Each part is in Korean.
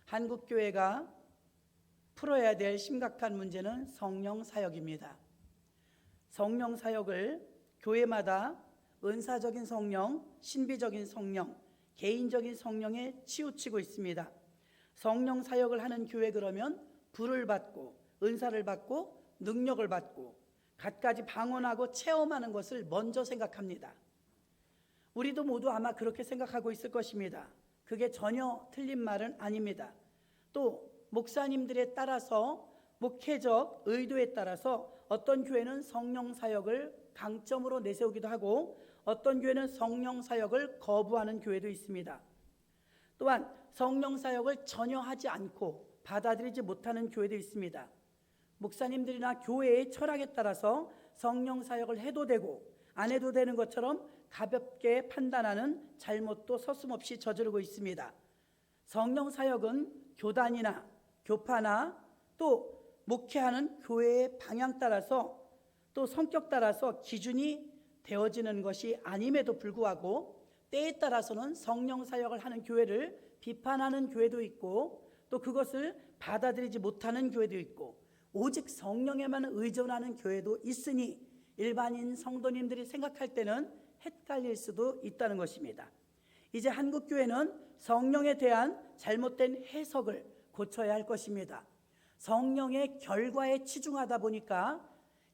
한국교회가 풀어야 될 심각한 문제는 성령 사역입니다. 성령 사역을 교회마다 은사적인 성령, 신비적인 성령, 개인적인 성령에 치우치고 있습니다. 성령 사역을 하는 교회 그러면 불을 받고 은사를 받고 능력을 받고 갖가지 방언하고 체험하는 것을 먼저 생각합니다. 우리도 모두 아마 그렇게 생각하고 있을 것입니다. 그게 전혀 틀린 말은 아닙니다. 또 목사님들에 따라서 목회적 의도에 따라서 어떤 교회는 성령 사역을 강점으로 내세우기도 하고 어떤 교회는 성령 사역을 거부하는 교회도 있습니다. 또한 성령 사역을 전혀 하지 않고 받아들이지 못하는 교회도 있습니다. 목사님들이나 교회의 철학에 따라서 성령 사역을 해도 되고 안 해도 되는 것처럼 가볍게 판단하는 잘못도 서슴없이 저지르고 있습니다. 성령 사역은 교단이나 교파나 또 목회하는 교회의 방향 따라서 또 성격 따라서 기준이 되어지는 것이 아님에도 불구하고 때에 따라서는 성령 사역을 하는 교회를 비판하는 교회도 있고 또 그것을 받아들이지 못하는 교회도 있고 오직 성령에만 의존하는 교회도 있으니 일반인 성도님들이 생각할 때는 헷갈릴 수도 있다는 것입니다. 이제 한국교회는 성령에 대한 잘못된 해석을 고쳐야 할 것입니다. 성령의 결과에 치중하다 보니까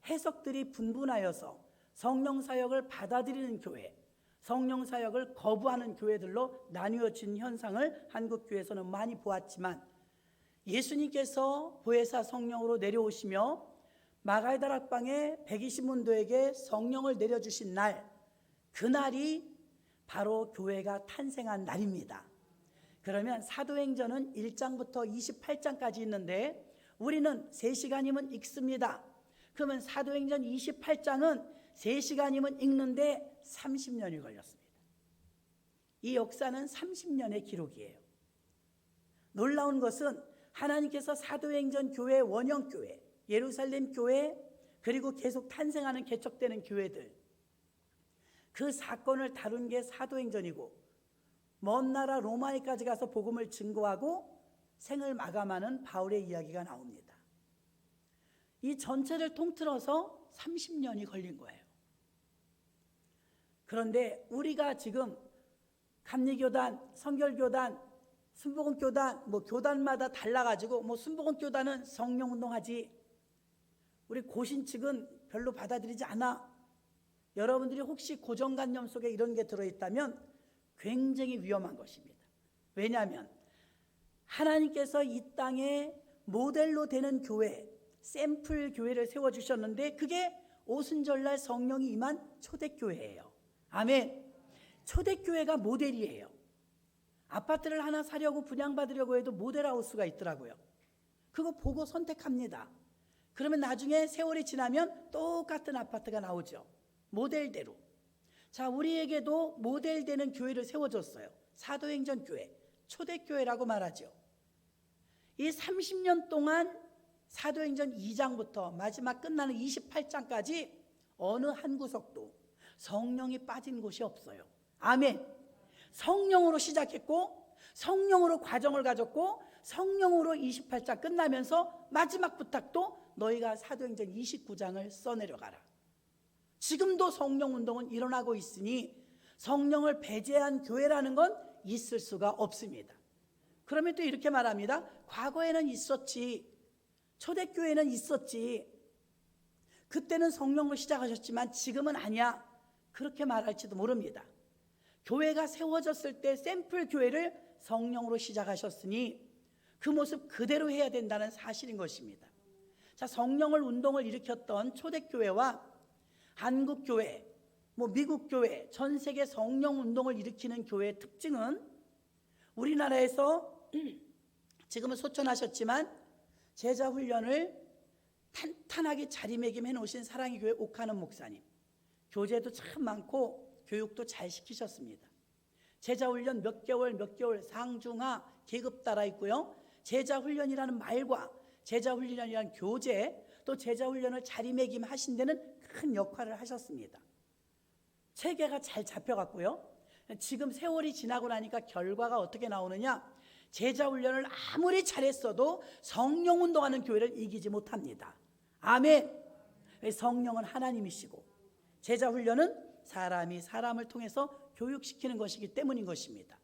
해석들이 분분하여서 성령 사역을 받아들이는 교회, 성령 사역을 거부하는 교회들로 나뉘어진 현상을 한국교회에서는 많이 보았지만 예수님께서 보혜사 성령으로 내려오시며 마가의 다락방에 120문도에게 성령을 내려주신 날, 그날이 바로 교회가 탄생한 날입니다. 그러면 사도행전은 1장부터 28장까지 있는데 우리는 3시간이면 읽습니다. 그러면 사도행전 28장은 3시간이면 읽는데 30년이 걸렸습니다. 이 역사는 30년의 기록이에요. 놀라운 것은 하나님께서 사도행전 교회, 원형교회, 예루살렘 교회, 그리고 계속 탄생하는 개척되는 교회들, 그 사건을 다룬 게 사도행전이고 먼 나라 로마에까지 가서 복음을 증거하고 생을 마감하는 바울의 이야기가 나옵니다. 이 전체를 통틀어서 30년이 걸린 거예요. 그런데 우리가 지금 감리교단, 성결교단, 순복음교단, 교단마다 달라가지고 순복음교단은 성령운동하지, 우리 고신 측은 별로 받아들이지 않아. 여러분들이 혹시 고정관념 속에 이런 게 들어있다면 굉장히 위험한 것입니다. 왜냐하면 하나님께서 이 땅에 모델로 되는 교회, 샘플 교회를 세워주셨는데 그게 오순절날 성령이 임한 초대교회예요. 아멘. 초대교회가 모델이에요. 아파트를 하나 사려고 분양받으려고 해도 모델하우스가 있더라고요. 그거 보고 선택합니다. 그러면 나중에 세월이 지나면 똑같은 아파트가 나오죠. 모델대로. 자, 우리에게도 모델되는 교회를 세워줬어요. 사도행전 교회, 초대교회라고 말하죠. 이 30년 동안 사도행전 2장부터 마지막 끝나는 28장까지 어느 한 구석도 성령이 빠진 곳이 없어요. 아멘. 성령으로 시작했고 성령으로 과정을 가졌고 성령으로 28장 끝나면서 마지막 부탁도 너희가 사도행전 29장을 써내려가라. 지금도 성령운동은 일어나고 있으니 성령을 배제한 교회라는 건 있을 수가 없습니다. 그러면 또 이렇게 말합니다. 과거에는 있었지. 초대교회는 있었지. 그때는 성령으로 시작하셨지만 지금은 아니야. 그렇게 말할지도 모릅니다. 교회가 세워졌을 때 샘플 교회를 성령으로 시작하셨으니 그 모습 그대로 해야 된다는 사실인 것입니다. 자, 성령을 운동을 일으켰던 초대교회와 한국교회, 미국교회, 전 세계 성령 운동을 일으키는 교회의 특징은 우리나라에서 지금은 소천하셨지만 제자 훈련을 탄탄하게 자리매김해 놓으신 사랑의 교회 옥하는 목사님, 교재도 참 많고 교육도 잘 시키셨습니다. 제자 훈련 몇 개월 상중하 계급 따라 있고요. 제자 훈련이라는 말과 제자 훈련이라는 교재, 또 제자 훈련을 자리매김 하신 데는 큰 역할을 하셨습니다. 체계가 잘 잡혀갔고요. 지금 세월이 지나고 나니까 결과가 어떻게 나오느냐, 제자 훈련을 아무리 잘했어도 성령 운동하는 교회를 이기지 못합니다. 아멘. 성령은 하나님이시고 제자 훈련은 사람이 사람을 통해서 교육시키는 것이기 때문인 것입니다.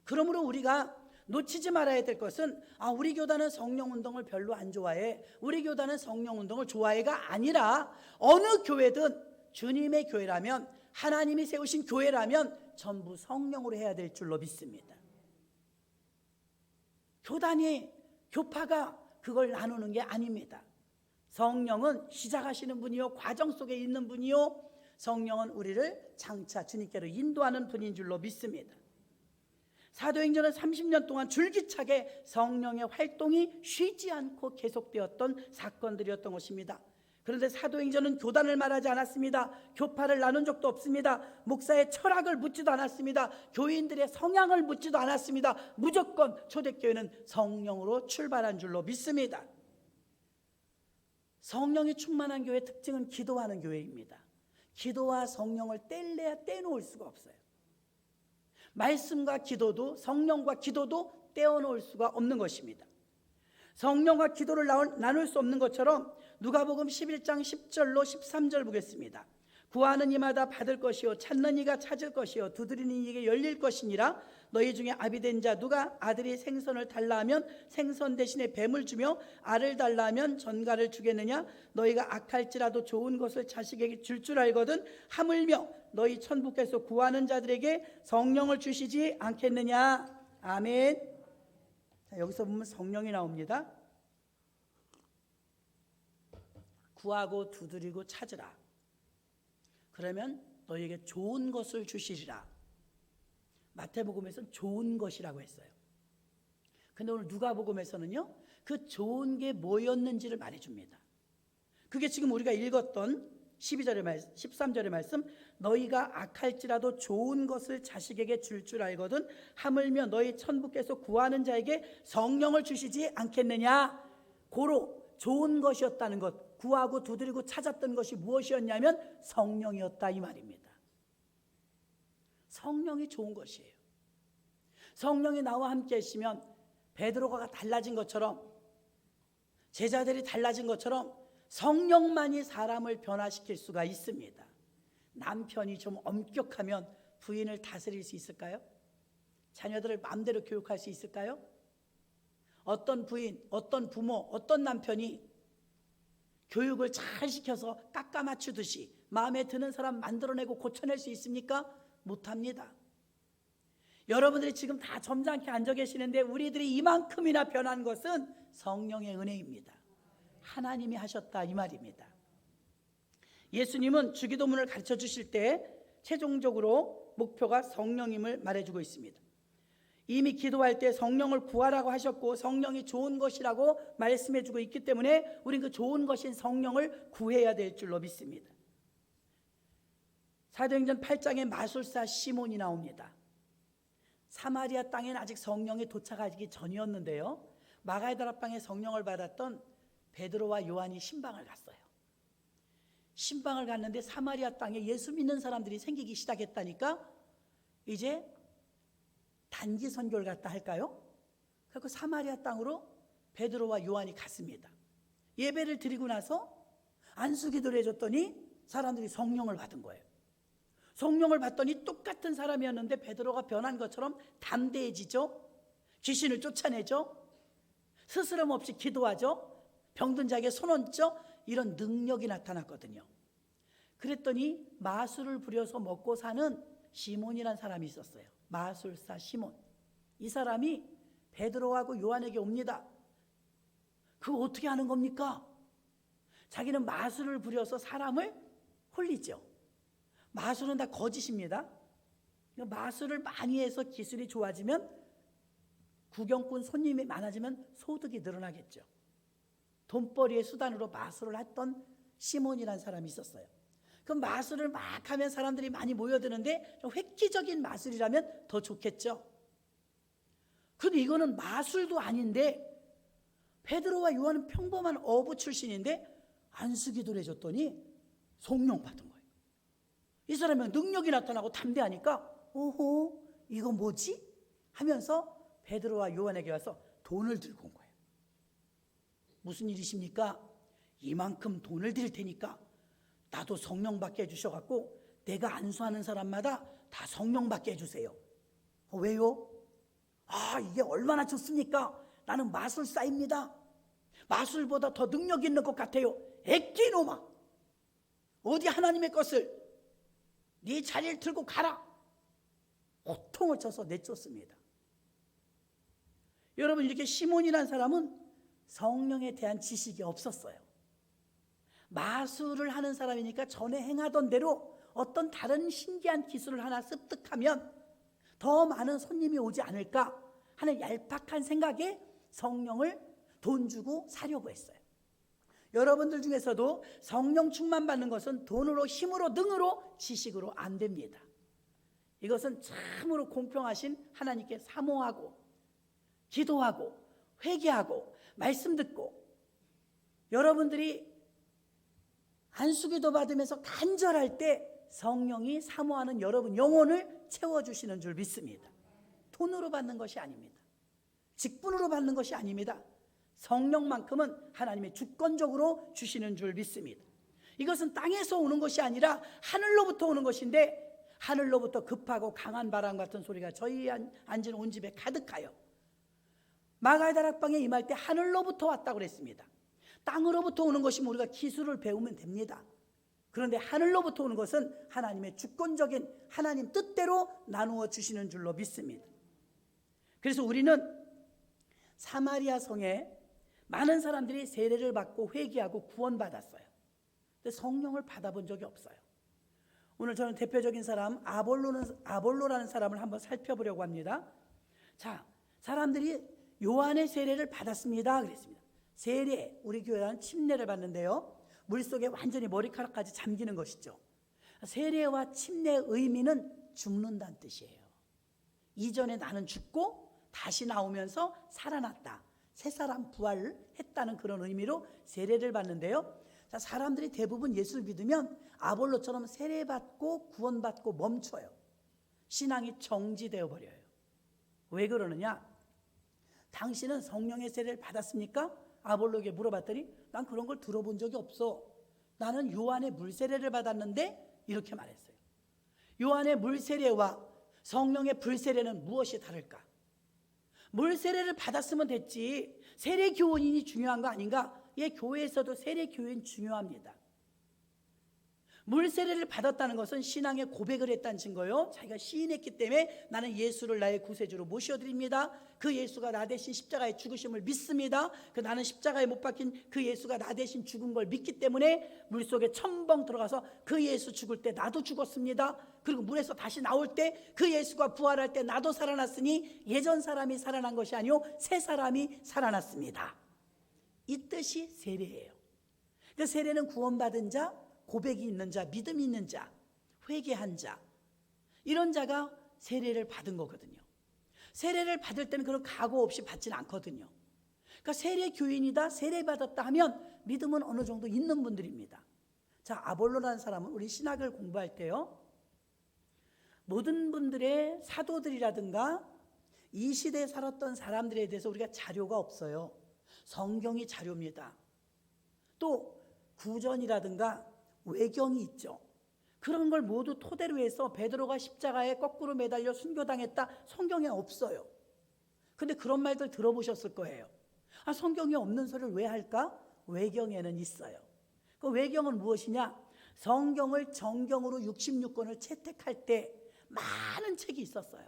그러므로 우리가 놓치지 말아야 될 것은 우리 교단은 성령 운동을 별로 안 좋아해, 우리 교단은 성령 운동을 좋아해가 아니라 어느 교회든 주님의 교회라면, 하나님이 세우신 교회라면 전부 성령으로 해야 될 줄로 믿습니다. 교단이, 교파가 그걸 나누는 게 아닙니다. 성령은 시작하시는 분이요, 과정 속에 있는 분이요, 성령은 우리를 장차 주님께로 인도하는 분인 줄로 믿습니다. 사도행전은 30년 동안 줄기차게 성령의 활동이 쉬지 않고 계속되었던 사건들이었던 것입니다. 그런데 사도행전은 교단을 말하지 않았습니다. 교파를 나눈 적도 없습니다. 목사의 철학을 묻지도 않았습니다. 교인들의 성향을 묻지도 않았습니다. 무조건 초대교회는 성령으로 출발한 줄로 믿습니다. 성령이 충만한 교회의 특징은 기도하는 교회입니다. 기도와 성령을 뗄래야 떼놓을 수가 없어요. 말씀과 기도도, 성령과 기도도 떼어놓을 수가 없는 것입니다. 성령과 기도를 나눌 수 없는 것처럼 누가복음 11장 10절로 13절 보겠습니다. 구하는 이마다 받을 것이요, 찾는 이가 찾을 것이요, 두드리는 이에게 열릴 것이니라. 너희 중에 아비된 자 누가 아들이 생선을 달라 하면 생선 대신에 뱀을 주며 알을 달라 하면 전갈을 주겠느냐? 너희가 악할지라도 좋은 것을 자식에게 줄 알거든 하물며 너희 천부께서 구하는 자들에게 성령을 주시지 않겠느냐? 아멘. 자, 여기서 보면 성령이 나옵니다. 구하고 두드리고 찾으라. 그러면 너희에게 좋은 것을 주시리라. 마태복음에서는 좋은 것이라고 했어요. 근데 오늘 누가복음에서는요, 그 좋은 게 뭐였는지를 말해줍니다. 그게 지금 우리가 읽었던 12절의 말씀, 13절의 말씀, 너희가 악할지라도 좋은 것을 자식에게 줄 알거든 하물며 너희 천부께서 구하는 자에게 성령을 주시지 않겠느냐. 고로 좋은 것이었다는 것, 구하고 두드리고 찾았던 것이 무엇이었냐면 성령이었다, 이 말입니다. 성령이 좋은 것이에요. 성령이 나와 함께 하시면 베드로가 달라진 것처럼, 제자들이 달라진 것처럼 성령만이 사람을 변화시킬 수가 있습니다. 남편이 좀 엄격하면 부인을 다스릴 수 있을까요? 자녀들을 마음대로 교육할 수 있을까요? 어떤 부인, 어떤 부모, 어떤 남편이 교육을 잘 시켜서 깎아 맞추듯이 마음에 드는 사람 만들어내고 고쳐낼 수 있습니까? 못합니다. 여러분들이 지금 다 점잖게 앉아 계시는데 우리들이 이만큼이나 변한 것은 성령의 은혜입니다. 하나님이 하셨다, 이 말입니다. 예수님은 주기도문을 가르쳐 주실 때 최종적으로 목표가 성령임을 말해주고 있습니다. 이미 기도할 때 성령을 구하라고 하셨고 성령이 좋은 것이라고 말씀해주고 있기 때문에 우리는 그 좋은 것인 성령을 구해야 될 줄로 믿습니다. 사도행전 8장에 마술사 시몬이 나옵니다. 사마리아 땅에는 아직 성령이 도착하기 전이었는데요, 마가의 다락방에 성령을 받았던 베드로와 요한이 신방을 갔어요. 신방을 갔는데 사마리아 땅에 예수 믿는 사람들이 생기기 시작했다니까 이제 단기 선교를 갔다 할까요? 그래서 사마리아 땅으로 베드로와 요한이 갔습니다. 예배를 드리고 나서 안수기도를 해줬더니 사람들이 성령을 받은 거예요. 성령을 받더니 똑같은 사람이었는데 베드로가 변한 것처럼 담대해지죠. 귀신을 쫓아내죠. 스스럼 없이 기도하죠. 병든 자에게 손 얹죠. 이런 능력이 나타났거든요. 그랬더니 마술을 부려서 먹고 사는 시몬이라는 사람이 있었어요. 마술사 시몬. 이 사람이 베드로하고 요한에게 옵니다. 그거 어떻게 하는 겁니까? 자기는 마술을 부려서 사람을 홀리죠. 마술은 다 거짓입니다. 마술을 많이 해서 기술이 좋아지면, 구경꾼 손님이 많아지면 소득이 늘어나겠죠. 돈벌이의 수단으로 마술을 했던 시몬이라는 사람이 있었어요. 그 마술을 막 하면 사람들이 많이 모여드는데 좀 획기적인 마술이라면 더 좋겠죠. 근데 이거는 마술도 아닌데 베드로와 요한은 평범한 어부 출신인데 안수기도를 해줬더니 성령 받은 거예요. 이 사람은 능력이 나타나고 담대하니까 오호, 이거 뭐지? 하면서 베드로와 요한에게 와서 돈을 들고 온 거예요. 무슨 일이십니까? 이만큼 돈을 드릴 테니까 나도 성령 받게 해주셔갖고 내가 안수하는 사람마다 다 성령 받게 해주세요. 왜요? 이게 얼마나 좋습니까? 나는 마술사입니다. 마술보다 더 능력 있는 것 같아요. 액기노마, 어디 하나님의 것을 네 자리를 들고 가라. 호통을 쳐서 내쫓습니다. 여러분, 이렇게 시몬이라는 사람은 성령에 대한 지식이 없었어요. 마술을 하는 사람이니까 전에 행하던 대로 어떤 다른 신기한 기술을 하나 습득하면 더 많은 손님이 오지 않을까 하는 얄팍한 생각에 성령을 돈 주고 사려고 했어요. 여러분들 중에서도 성령 충만 받는 것은 돈으로, 힘으로, 능으로, 지식으로 안 됩니다. 이것은 참으로 공평하신 하나님께 사모하고 기도하고 회개하고 말씀 듣고 여러분들이 안수기도 받으면서 간절할 때 성령이 사모하는 여러분 영혼을 채워주시는 줄 믿습니다. 돈으로 받는 것이 아닙니다. 직분으로 받는 것이 아닙니다. 성령만큼은 하나님의 주권적으로 주시는 줄 믿습니다. 이것은 땅에서 오는 것이 아니라 하늘로부터 오는 것인데 하늘로부터 급하고 강한 바람 같은 소리가 저희 앉은 온 집에 가득하여 마가의 다락방에 임할 때 하늘로부터 왔다고 그랬습니다. 땅으로부터 오는 것이면 우리가 기술을 배우면 됩니다. 그런데 하늘로부터 오는 것은 하나님의 주권적인 하나님 뜻대로 나누어 주시는 줄로 믿습니다. 그래서 우리는 사마리아 성에 많은 사람들이 세례를 받고 회개하고 구원받았어요. 근데 성령을 받아본 적이 없어요. 오늘 저는 대표적인 사람 아볼로라는 사람을 한번 살펴보려고 합니다. 자, 사람들이 요한의 세례를 받았습니다 그랬습니다. 세례, 우리 교회는 침례를 받는데요, 물속에 완전히 머리카락까지 잠기는 것이죠. 세례와 침례의 의미는 죽는다는 뜻이에요. 이전에 나는 죽고 다시 나오면서 살아났다, 새 사람 부활을 했다는 그런 의미로 세례를 받는데요, 자, 사람들이 대부분 예수를 믿으면 아볼로처럼 세례받고 구원받고 멈춰요. 신앙이 정지되어 버려요. 왜 그러느냐? 당신은 성령의 세례를 받았습니까? 아볼로에게 물어봤더니 난 그런 걸 들어본 적이 없어. 나는 요한의 물세례를 받았는데, 이렇게 말했어요. 요한의 물세례와 성령의 불세례는 무엇이 다를까? 물세례를 받았으면 됐지 세례교원인이 중요한 거 아닌가? 예, 교회에서도 세례교인 중요합니다. 물세례를 받았다는 것은 신앙의 고백을 했다는 증거요. 자기가 시인했기 때문에 나는 예수를 나의 구세주로 모셔드립니다. 그 예수가 나 대신 십자가에 죽으심을 믿습니다. 나는 십자가에 못 박힌 그 예수가 나 대신 죽은 걸 믿기 때문에 물속에 첨벙 들어가서 그 예수 죽을 때 나도 죽었습니다. 그리고 물에서 다시 나올 때 그 예수가 부활할 때 나도 살아났으니 예전 사람이 살아난 것이 아니요 새 사람이 살아났습니다. 이 뜻이 세례예요. 그러니까 세례는 구원받은 자, 고백이 있는 자, 믿음이 있는 자, 회개한 자, 이런 자가 세례를 받은 거거든요. 세례를 받을 때는 그런 각오 없이 받지는 않거든요. 그러니까 세례 교인이다, 세례 받았다 하면 믿음은 어느 정도 있는 분들입니다. 자, 아볼로라는 사람은 우리 신학을 공부할 때요, 모든 분들의 사도들이라든가 이 시대에 살았던 사람들에 대해서 우리가 자료가 없어요. 성경이 자료입니다. 또 구전이라든가 외경이 있죠. 그런 걸 모두 토대로 해서 베드로가 십자가에 거꾸로 매달려 순교당했다, 성경에 없어요. 근데 그런 말들 들어보셨을 거예요. 성경에 없는 소리를 왜 할까? 외경에는 있어요. 그 외경은 무엇이냐? 성경을 정경으로 66권을 채택할 때 많은 책이 있었어요.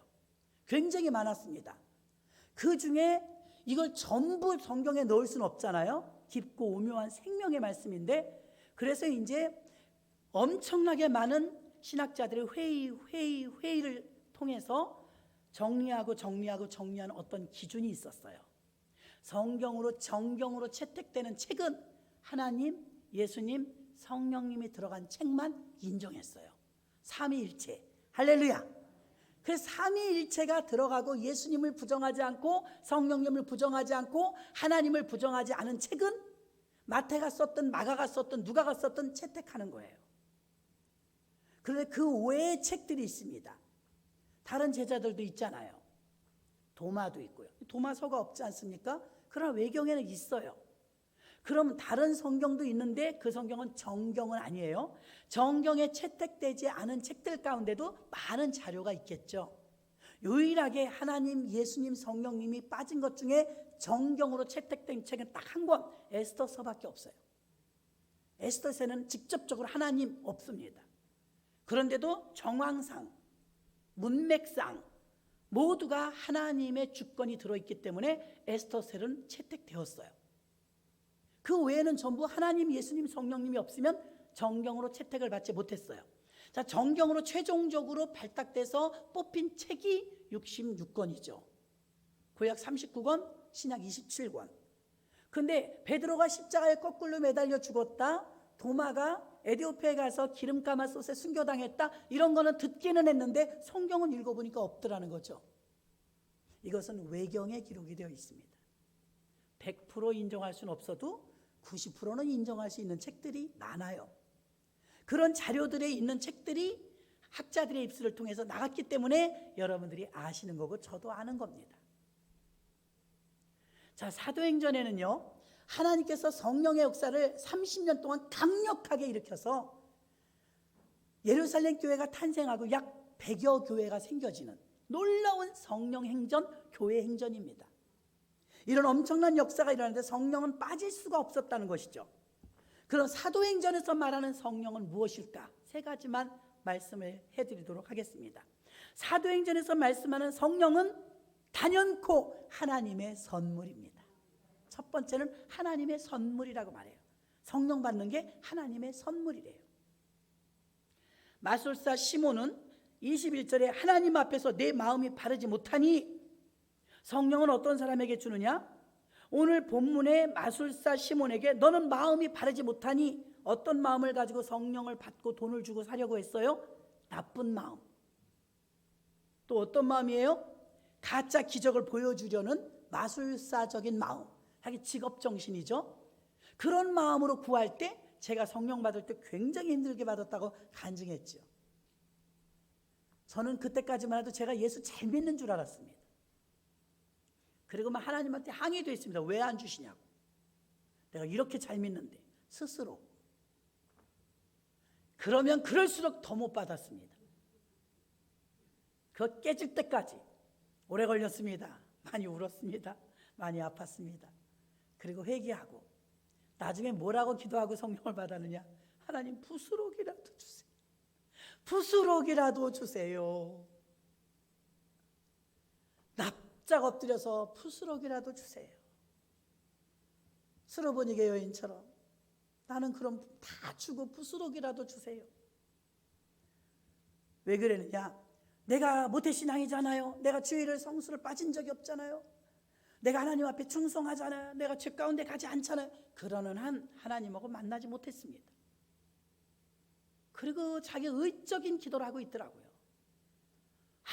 굉장히 많았습니다. 그 중에 이걸 전부 성경에 넣을 수는 없잖아요. 깊고 오묘한 생명의 말씀인데, 그래서 이제 엄청나게 많은 신학자들의 회의를 통해서 정리하는 어떤 기준이 있었어요. 성경으로 정경으로 채택되는 책은 하나님, 예수님, 성령님이 들어간 책만 인정했어요. 삼위일체, 할렐루야. 그래서 삼위일체가 들어가고 예수님을 부정하지 않고 성령님을 부정하지 않고 하나님을 부정하지 않은 책은 마태가 썼든 마가가 썼든 누가가 썼든 채택하는 거예요. 그런데 그 외의 책들이 있습니다. 다른 제자들도 있잖아요. 도마도 있고요. 도마서가 없지 않습니까? 그러나 외경에는 있어요. 그럼 다른 성경도 있는데 그 성경은 정경은 아니에요. 정경에 채택되지 않은 책들 가운데도 많은 자료가 있겠죠. 유일하게 하나님, 예수님, 성령님이 빠진 것 중에 정경으로 채택된 책은 딱 한 권, 에스더서밖에 없어요. 에스더서는 직접적으로 하나님 없습니다. 그런데도 정황상, 문맥상 모두가 하나님의 주권이 들어있기 때문에 에스더서는 채택되었어요. 그 외에는 전부 하나님, 예수님, 성령님이 없으면 정경으로 채택을 받지 못했어요. 자, 정경으로 최종적으로 발탁돼서 뽑힌 책이 66권이죠. 구약 39권, 신약 27권. 근데 베드로가 십자가에 거꾸로 매달려 죽었다, 도마가 에디오피아에 가서 기름 가마솥에 순교당했다, 이런 거는 듣기는 했는데 성경은 읽어보니까 없더라는 거죠. 이것은 외경에 기록이 되어 있습니다. 100% 인정할 수는 없어도 90%는 인정할 수 있는 책들이 많아요. 그런 자료들에 있는 책들이 학자들의 입술을 통해서 나갔기 때문에 여러분들이 아시는 거고 저도 아는 겁니다. 자, 사도행전에는요, 하나님께서 성령의 역사를 30년 동안 강력하게 일으켜서 예루살렘 교회가 탄생하고 약 100여 교회가 생겨지는 놀라운 성령 행전, 교회 행전입니다. 이런 엄청난 역사가 일어나는데 성령은 빠질 수가 없었다는 것이죠. 그럼 사도행전에서 말하는 성령은 무엇일까? 세 가지만 말씀을 해드리도록 하겠습니다. 사도행전에서 말씀하는 성령은 단연코 하나님의 선물입니다. 첫 번째는 하나님의 선물이라고 말해요. 성령 받는 게 하나님의 선물이래요. 마술사 시몬은 21절에 하나님 앞에서 내 마음이 바르지 못하니, 성령은 어떤 사람에게 주느냐? 오늘 본문의 마술사 시몬에게 너는 마음이 바르지 못하니, 어떤 마음을 가지고 성령을 받고 돈을 주고 사려고 했어요? 나쁜 마음. 또 어떤 마음이에요? 가짜 기적을 보여주려는 마술사적인 마음, 자기 직업정신이죠. 그런 마음으로 구할 때 제가 성령 받을 때 굉장히 힘들게 받았다고 간증했죠. 저는 그때까지만 해도 제가 예수 잘 믿는 줄 알았습니다. 그리고 막 하나님한테 항의도 했습니다. 왜 안 주시냐고. 내가 이렇게 잘 믿는데 스스로. 그러면 그럴수록 더 못 받았습니다. 그거 깨질 때까지 오래 걸렸습니다. 많이 울었습니다. 많이 아팠습니다. 그리고 회개하고 나중에 뭐라고 기도하고 성령을 받았느냐? 하나님 부스럭이라도 주세요. 부스럭이라도 주세요. 납작 엎드려서 부스럭이라도 주세요. 스로보니게 여인처럼 나는 그럼 다 주고 부스럭이라도 주세요. 왜 그랬느냐? 내가 모태신앙이잖아요. 내가 주일을 성수를 빠진 적이 없잖아요. 내가 하나님 앞에 충성하잖아요. 내가 죄 가운데 가지 않잖아요. 그러는 한 하나님하고 만나지 못했습니다. 그리고 자기 의적인 기도를 하고 있더라고요.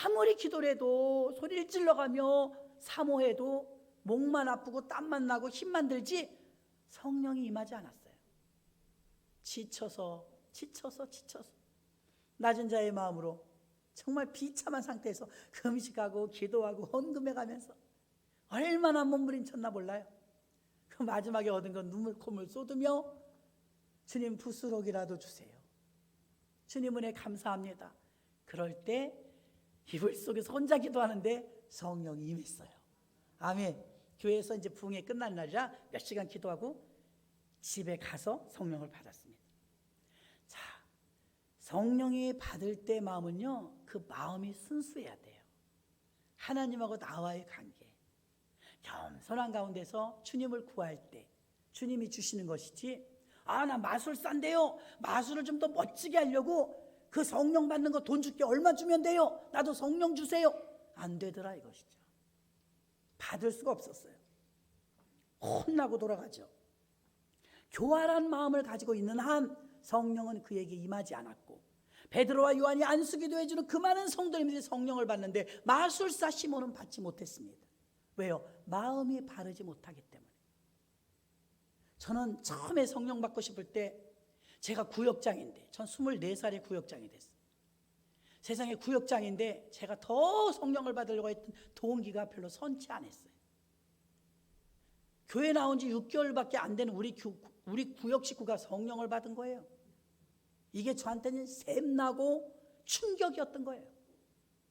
아무리 기도를 해도 소리를 질러가며 사모해도 목만 아프고 땀만 나고 힘만 들지 성령이 임하지 않았어요. 지쳐서 낮은 자의 마음으로 정말 비참한 상태에서 금식하고 기도하고 헌금해가면서 얼마나 몸부림쳤나 몰라요. 그 마지막에 얻은 건 눈물 콧물 쏟으며 주님 부스럭이라도 주세요. 주님 은혜 감사합니다. 그럴 때 이불 속에서 혼자 기도하는데 성령이 임했어요. 아멘. 교회에서 이제 부흥회 끝난 날이라 몇 시간 기도하고 집에 가서 성령을 받았습니다. 자, 성령이 받을 때 마음은요, 그 마음이 순수해야 돼요. 하나님하고 나와의 관계, 겸손한 가운데서 주님을 구할 때 주님이 주시는 것이지, 아, 나 마술사인데요, 마술을 좀 더 멋지게 하려고 그 성령 받는 거 돈 줄게, 얼마 주면 돼요, 나도 성령 주세요, 안 되더라 이것이죠. 받을 수가 없었어요. 혼나고 돌아가죠. 교활한 마음을 가지고 있는 한 성령은 그에게 임하지 않았고, 베드로와 요한이 안수기도 해주는 그 많은 성도님들이 성령을 받는데 마술사 시몬은 받지 못했습니다. 왜요? 마음이 바르지 못하기 때문에. 저는 처음에 성령 받고 싶을 때 제가 구역장인데, 전 24살에 구역장이 됐어요. 세상의 구역장인데 제가 더 성령을 받으려고 했던 동기가 별로 선치 않았어요. 교회 나온 지 6개월밖에 안 되는 우리 구역 식구가 성령을 받은 거예요. 이게 저한테는 샘나고 충격이었던 거예요.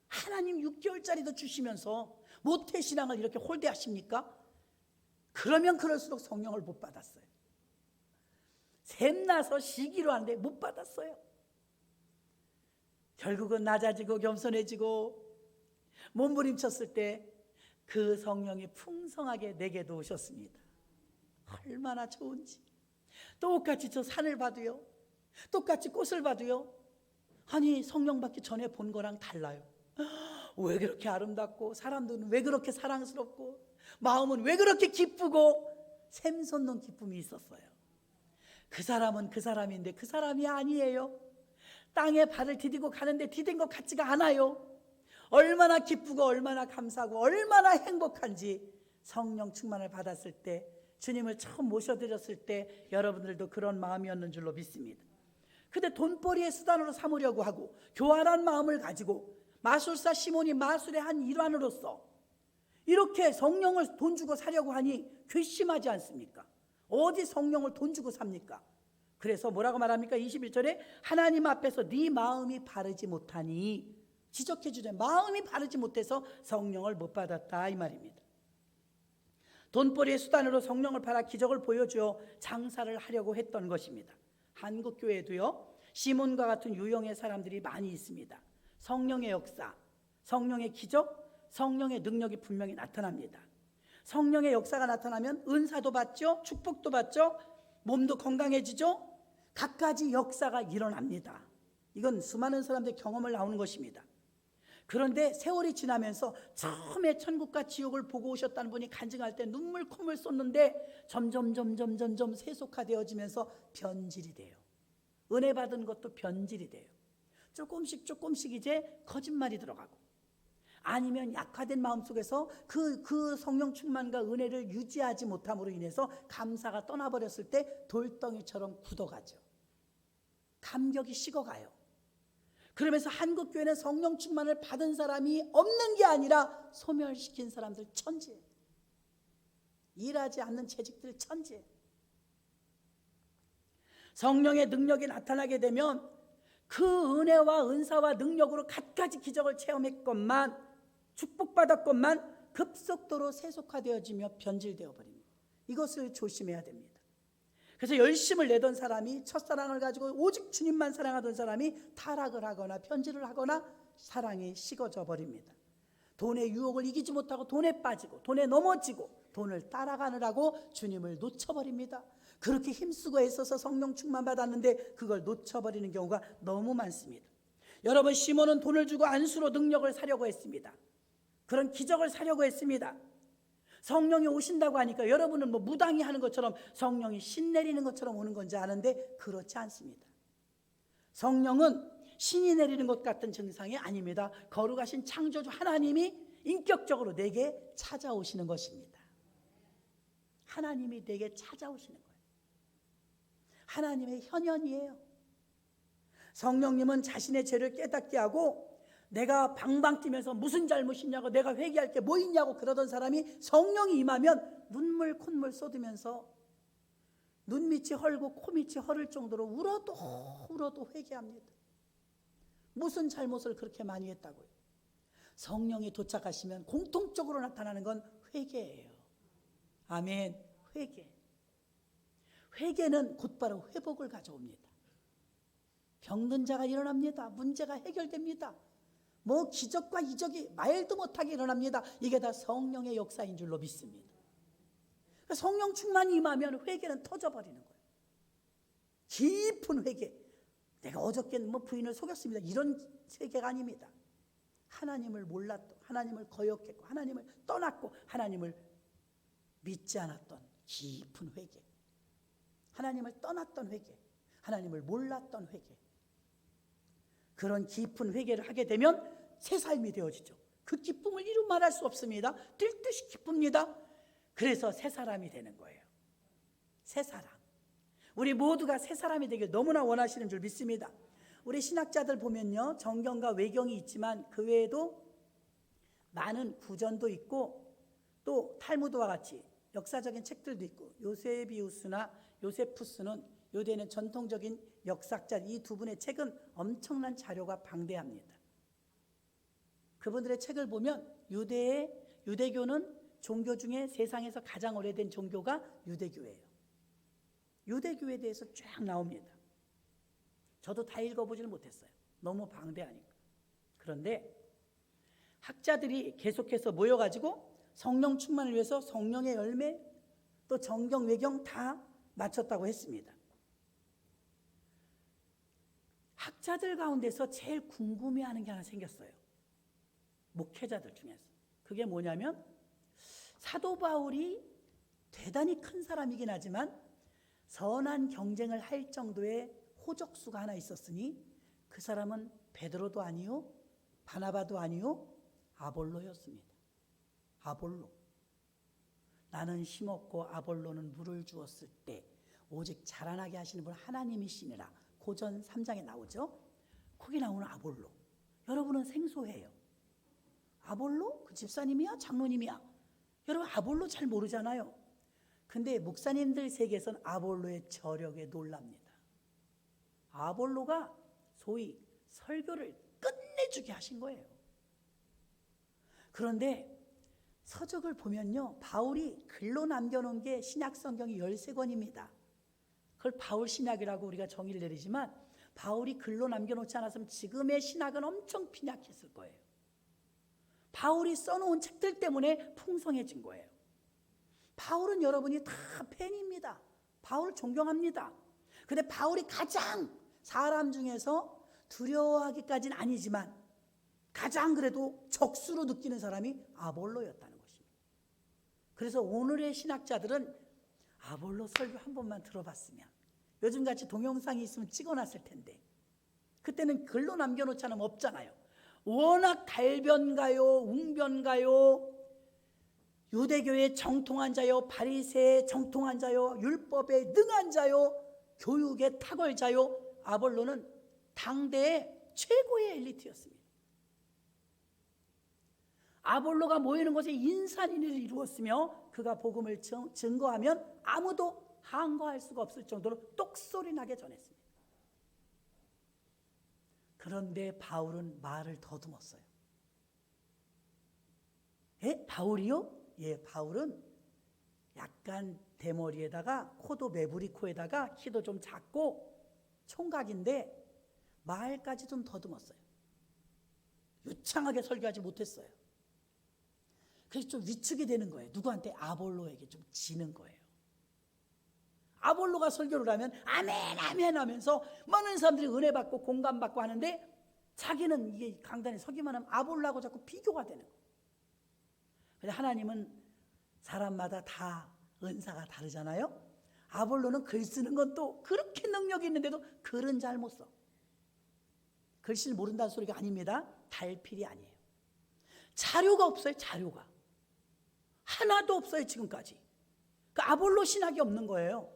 하나님 6개월짜리도 주시면서 모태신앙을 이렇게 홀대하십니까? 그러면 그럴수록 성령을 못 받았어요. 샘나서 시기로 하는데 못 받았어요. 결국은 낮아지고 겸손해지고 몸부림쳤을 때 그 성령이 풍성하게 내게도 오셨습니다. 얼마나 좋은지. 똑같이 저 산을 봐도요, 똑같이 꽃을 봐도요, 아니 성령 받기 전에 본 거랑 달라요. 왜 그렇게 아름답고, 사람들은 왜 그렇게 사랑스럽고, 마음은 왜 그렇게 기쁘고, 샘솟는 기쁨이 있었어요. 그 사람은 그 사람인데 그 사람이 아니에요. 땅에 발을 디디고 가는데 디딘 것 같지가 않아요. 얼마나 기쁘고 얼마나 감사하고 얼마나 행복한지. 성령 충만을 받았을 때, 주님을 처음 모셔드렸을 때 여러분들도 그런 마음이었는 줄로 믿습니다. 근데 돈벌이의 수단으로 삼으려고 하고 교활한 마음을 가지고 마술사 시몬이 마술의 한 일환으로서 이렇게 성령을 돈 주고 사려고 하니 괘씸하지 않습니까? 어디 성령을 돈 주고 삽니까? 그래서 뭐라고 말합니까? 21절에 하나님 앞에서 네 마음이 바르지 못하니, 지적해 주죠. 마음이 바르지 못해서 성령을 못 받았다, 이 말입니다. 돈벌이의 수단으로 성령을 팔아 기적을 보여주어 장사를 하려고 했던 것입니다. 한국 교회도요, 시몬과 같은 유형의 사람들이 많이 있습니다. 성령의 역사, 성령의 기적, 성령의 능력이 분명히 나타납니다. 성령의 역사가 나타나면 은사도 받죠, 축복도 받죠, 몸도 건강해지죠. 갖가지 역사가 일어납니다. 이건 수많은 사람들의 경험을 나오는 것입니다. 그런데 세월이 지나면서 처음에 천국과 지옥을 보고 오셨다는 분이 간증할 때 눈물 콧물 쏟는데 점점 세속화되어지면서 변질이 돼요. 은혜 받은 것도 변질이 돼요. 조금씩 이제 거짓말이 들어가고, 아니면 약화된 마음속에서 그 성령 충만과 은혜를 유지하지 못함으로 인해서 감사가 떠나버렸을 때 돌덩이처럼 굳어가죠. 감격이 식어가요. 그러면서 한국교회는 성령 충만을 받은 사람이 없는 게 아니라 소멸시킨 사람들 천지예요. 일하지 않는 재직들 천지예요. 성령의 능력이 나타나게 되면 그 은혜와 은사와 능력으로 갖가지 기적을 체험했건만, 축복받았건만 급속도로 세속화되어지며 변질되어 버립니다. 이것을 조심해야 됩니다. 그래서 열심을 내던 사람이, 첫사랑을 가지고 오직 주님만 사랑하던 사람이 타락을 하거나 변질을 하거나 사랑이 식어져 버립니다. 돈의 유혹을 이기지 못하고 돈에 빠지고 돈에 넘어지고 돈을 따라가느라고 주님을 놓쳐버립니다. 그렇게 힘쓰고 애써서 성령 충만 받았는데 그걸 놓쳐버리는 경우가 너무 많습니다. 여러분, 시몬은 돈을 주고 안수로 능력을 사려고 했습니다. 그런 기적을 사려고 했습니다. 성령이 오신다고 하니까 여러분은 뭐 무당이 하는 것처럼 성령이 신 내리는 것처럼 오는 건지 아는데 그렇지 않습니다. 성령은 신이 내리는 것 같은 증상이 아닙니다. 거룩하신 창조주 하나님이 인격적으로 내게 찾아오시는 것입니다. 하나님이 내게 찾아오시는 거예요. 하나님의 현현이에요. 성령님은 자신의 죄를 깨닫게 하고, 내가 방방 뛰면서 무슨 잘못이 있냐고, 내가 회개할 게 뭐 있냐고 그러던 사람이 성령이 임하면 눈물 콧물 쏟으면서 눈밑이 헐고 코밑이 헐을 정도로 울어도 회개합니다. 무슨 잘못을 그렇게 많이 했다고요? 성령이 도착하시면 공통적으로 나타나는 건 회개예요. 아멘. 회개는 곧바로 회복을 가져옵니다. 병든 자가 일어납니다. 문제가 해결됩니다. 뭐 기적과 이적이 말도 못하게 일어납니다. 이게 다 성령의 역사인 줄로 믿습니다. 성령 충만이 임하면 회개는 터져버리는 거예요. 깊은 회개. 내가 어저께 뭐 부인을 속였습니다, 이런 회개가 아닙니다. 하나님을 몰랐던, 하나님을 거역했고, 하나님을 떠났고, 하나님을 믿지 않았던 깊은 회개. 하나님을 떠났던 회개, 하나님을 몰랐던 회개. 그런 깊은 회개를 하게 되면 새 삶이 되어지죠. 그 기쁨을 이루 말할 수 없습니다. 뛸 듯이 기쁩니다. 그래서 새 사람이 되는 거예요. 새 사람. 우리 모두가 새 사람이 되길 너무나 원하시는 줄 믿습니다. 우리 신학자들 보면요, 정경과 외경이 있지만 그 외에도 많은 구전도 있고 또 탈무드와 같이 역사적인 책들도 있고, 요세비우스나 요세푸스는 유대인의 전통적인 역사학자 이 두 분의 책은 엄청난 자료가 방대합니다. 그분들의 책을 보면 유대교는 종교 중에 세상에서 가장 오래된 종교가 유대교예요. 유대교에 대해서 쫙 나옵니다. 저도 다 읽어보지는 못했어요. 너무 방대하니까. 그런데 학자들이 계속해서 모여가지고 성령 충만을 위해서 성령의 열매, 또 정경, 외경 다 맞췄다고 했습니다. 학자들 가운데서 제일 궁금해하는 게 하나 생겼어요. 목회자들 중에서. 그게 뭐냐면, 사도 바울이 대단히 큰 사람이긴 하지만 선한 경쟁을 할 정도의 호적수가 하나 있었으니 그 사람은 베드로도 아니요, 바나바도 아니요, 아볼로였습니다. 아볼로. 나는 심었고 아볼로는 물을 주었을 때 오직 자라나게 하시는 분 하나님이시니라. 고전 3장에 나오죠. 거기 나오는 아볼로. 여러분은 생소해요. 아볼로? 그 집사님이야? 장로님이야? 여러분 아볼로 잘 모르잖아요. 근데 목사님들 세계에서는 아볼로의 저력에 놀랍니다. 아볼로가 소위 설교를 끝내주게 하신 거예요. 그런데 서적을 보면요, 바울이 글로 남겨놓은 게 신약 성경이 13권입니다. 그걸 바울 신약이라고 우리가 정의를 내리지만 바울이 글로 남겨놓지 않았으면 지금의 신학은 엄청 빈약했을 거예요. 바울이 써놓은 책들 때문에 풍성해진 거예요. 바울은 여러분이 다 팬입니다. 바울을 존경합니다. 근데 바울이 가장 사람 중에서 두려워하기까지는 아니지만 가장 그래도 적수로 느끼는 사람이 아볼로였다는 것입니다. 그래서 오늘의 신학자들은 아볼로 설교 한 번만 들어봤으면, 요즘같이 동영상이 있으면 찍어놨을 텐데, 그때는 글로 남겨놓지 않으면 없잖아요. 워낙 갈변가요, 웅변가요, 유대교의 정통한 자요, 바리새의 정통한 자요, 율법에 능한 자요, 교육의 탁월자요. 아볼로는 당대의 최고의 엘리트였습니다. 아볼로가 모이는 곳에 인산인해를 이루었으며 그가 복음을 증거하면 아무도 항거할 수가 없을 정도로 똑소리 나게 전했습니다. 그런데 바울은 말을 더듬었어요. 바울이요? 예, 바울은 약간 대머리에다가 코도 매부리 코에다가 키도 좀 작고 총각인데 말까지 좀 더듬었어요. 유창하게 설교하지 못했어요. 그래서 좀 위축이 되는 거예요. 누구한테? 아볼로에게 좀 지는 거예요. 아볼로가 설교를 하면 아멘 아멘 하면서 많은 사람들이 은혜 받고 공감 받고 하는데 자기는 이게 강단에 서기만 하면 아볼로하고 자꾸 비교가 되는 거예요. 근데 하나님은 사람마다 다 은사가 다르잖아요. 아볼로는 글 쓰는 건 또 그렇게 능력이 있는데도 글은 잘 못 써. 글씨를 모른다는 소리가 아닙니다. 달필이 아니에요. 자료가 없어요. 자료가 하나도 없어요. 지금까지. 그 아볼로 신학이 없는 거예요.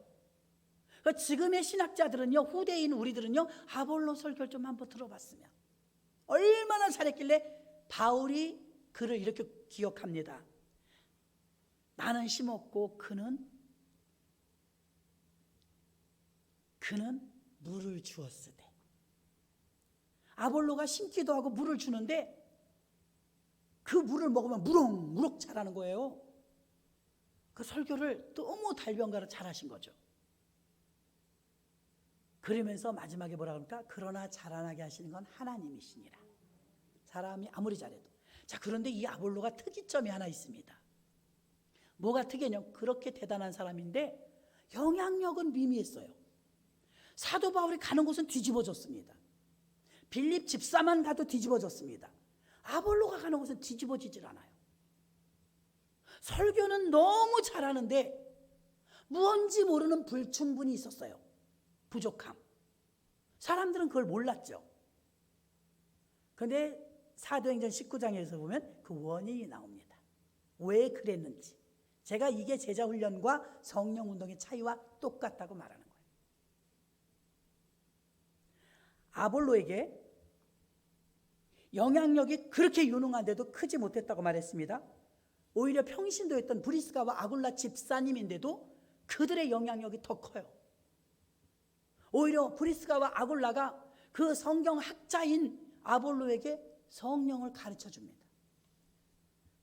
그러니까 지금의 신학자들은요, 후대인 우리들은요, 아볼로 설교를 좀 한번 들어봤으면 얼마나 잘했길래 바울이 그를 이렇게 기억합니다. 나는 심었고 그는 물을 주었으되. 아볼로가 심기도 하고 물을 주는데 그 물을 먹으면 무럭무럭 자라는 거예요. 그 설교를 너무 달변가로 잘하신 거죠. 그러면서 마지막에 뭐라 그럴까? 그러나 자라나게 하시는 건 하나님이시니라. 사람이 아무리 잘해도. 자, 그런데 이 아볼로가 특이점이 하나 있습니다. 뭐가 특이냐면 그렇게 대단한 사람인데 영향력은 미미했어요. 사도 바울이 가는 곳은 뒤집어졌습니다. 빌립 집사만 가도 뒤집어졌습니다. 아볼로가 가는 곳은 뒤집어지질 않아요. 설교는 너무 잘하는데 무언지 모르는 불충분이 있었어요. 부족함. 사람들은 그걸 몰랐죠. 그런데 사도행전 19장에서 보면 그 원인이 나옵니다. 왜 그랬는지. 제가 이게 제자훈련과 성령운동의 차이와 똑같다고 말하는 거예요. 아볼로에게 영향력이 그렇게 유능한데도 크지 못했다고 말했습니다. 오히려 평신도였던 브리스가와 아굴라 집사님인데도 그들의 영향력이 더 커요. 오히려 브리스가와 아굴라가 그 성경 학자인 아볼로에게 성령을 가르쳐 줍니다.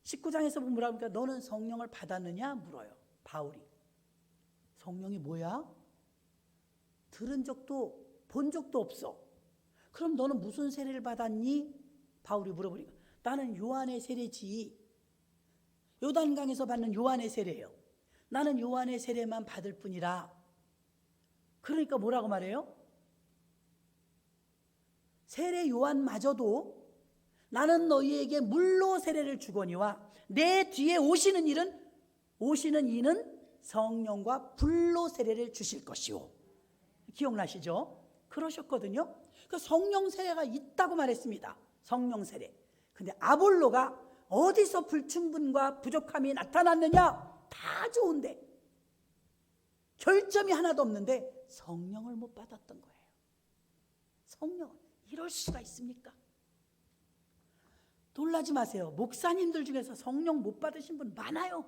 19장에서 보면 뭐라 합니까? 너는 성령을 받았느냐 물어요. 바울이. 성령이 뭐야? 들은 적도 본 적도 없어. 그럼 너는 무슨 세례를 받았니? 바울이 물어보니까 나는 요한의 세례지. 요단강에서 받는 요한의 세례예요. 나는 요한의 세례만 받을 뿐이라. 그러니까 뭐라고 말해요? 세례 요한마저도 나는 너희에게 물로 세례를 주거니와 내 뒤에 오시는 이는 성령과 불로 세례를 주실 것이오. 기억나시죠? 그러셨거든요. 그 성령 세례가 있다고 말했습니다. 성령 세례. 근데 아볼로가 어디서 불충분과 부족함이 나타났느냐? 다 좋은데 결점이 하나도 없는데 성령을 못 받았던 거예요. 성령을. 이럴 수가 있습니까? 놀라지 마세요. 목사님들 중에서 성령 못 받으신 분 많아요.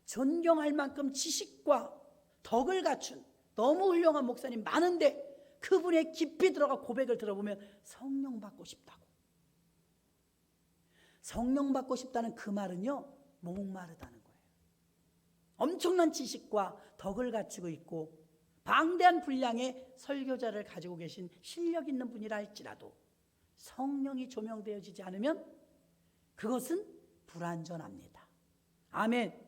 존경할 만큼 지식과 덕을 갖춘 너무 훌륭한 목사님 많은데 그분의 깊이 들어가 고백을 들어보면 성령 받고 싶다고. 성령 받고 싶다는 그 말은요, 목마르다는 거예요. 엄청난 지식과 덕을 갖추고 있고 방대한 분량의 설교자를 가지고 계신 실력 있는 분이라 할지라도 성령이 조명되어지지 않으면 그것은 불완전합니다. 아멘.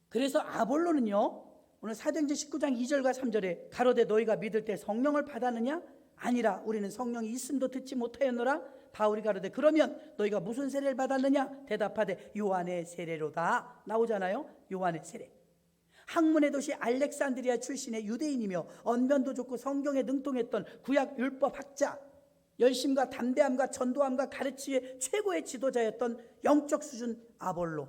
그래서 아볼로는요, 오늘 사도행전 19장 2절과 3절에 가로되 너희가 믿을 때 성령을 받았느냐? 아니라 우리는 성령이 있음도 듣지 못하였노라. 바울이 가로되 그러면 너희가 무슨 세례를 받았느냐? 대답하되 요한의 세례로다. 나오잖아요. 요한의 세례. 학문의 도시 알렉산드리아 출신의 유대인이며 언변도 좋고 성경에 능통했던 구약 율법 학자, 열심과 담대함과 전도함과 가르치의 최고의 지도자였던 영적 수준 아볼로.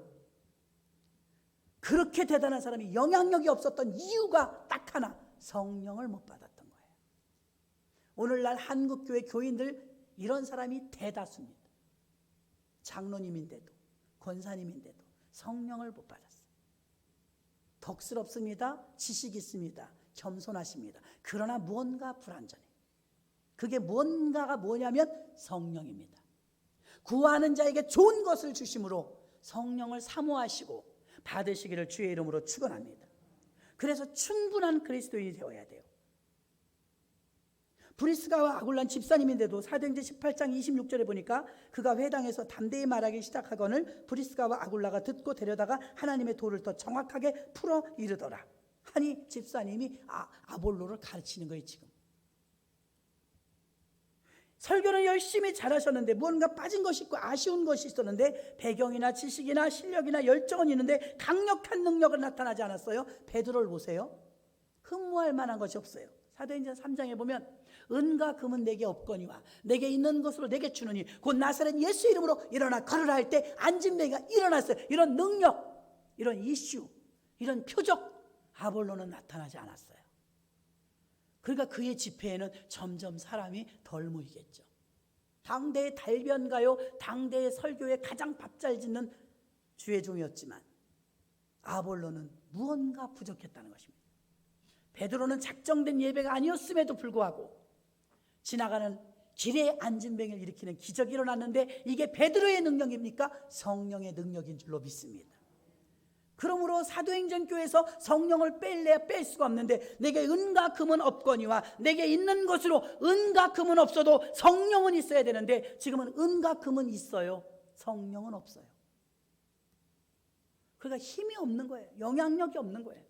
그렇게 대단한 사람이 영향력이 없었던 이유가 딱 하나, 성령을 못 받았던 거예요. 오늘날 한국교회 교인들 이런 사람이 대다수입니다. 장로님인데도 권사님인데도 성령을 못 받았어요. 덕스럽습니다. 지식 있습니다. 겸손하십니다. 그러나 무언가 불완전해. 그게 무언가가 뭐냐면 성령입니다. 구하는 자에게 좋은 것을 주심으로 성령을 사모하시고 받으시기를 주의 이름으로 축원합니다. 그래서 충분한 그리스도인이 되어야 돼요. 브리스가와 아굴란 집사님인데도 사도행전 18장 26절에 보니까 그가 회당에서 담대히 말하기 시작하거늘 브리스가와 아굴라가 듣고 데려다가 하나님의 도를 더 정확하게 풀어 이르더라. 하니 집사님이 아볼로를 가르치는 거예요. 지금 설교는 열심히 잘하셨는데 무언가 빠진 것이 있고 아쉬운 것이 있었는데 배경이나 지식이나 실력이나 열정은 있는데 강력한 능력은 나타나지 않았어요. 베드로를 보세요. 흠모할 만한 것이 없어요. 사도행전 3장에 보면 은과 금은 내게 없거니와 내게 있는 것으로 내게 주느니 곧 나사렛 예수 이름으로 일어나 걸으라 할 때 앉은 뱅이가 일어났어요. 이런 능력, 이런 이슈, 이런 표적 아볼로는 나타나지 않았어요. 그러니까 그의 집회에는 점점 사람이 덜 모이겠죠. 당대의 달변가요, 당대의 설교에 가장 밥 잘 짓는 주의 종이었지만 아볼로는 무언가 부족했다는 것입니다. 베드로는 작정된 예배가 아니었음에도 불구하고 지나가는 길에 앉은 뱅이를 일으키는 기적이 일어났는데 이게 베드로의 능력입니까? 성령의 능력인 줄로 믿습니다. 그러므로 사도행전 교회에서 성령을 뺄래야 뺄 수가 없는데 내게 은과 금은 없거니와 내게 있는 것으로 은과 금은 없어도 성령은 있어야 되는데 지금은 은과 금은 있어요. 성령은 없어요. 그러니까 힘이 없는 거예요. 영향력이 없는 거예요.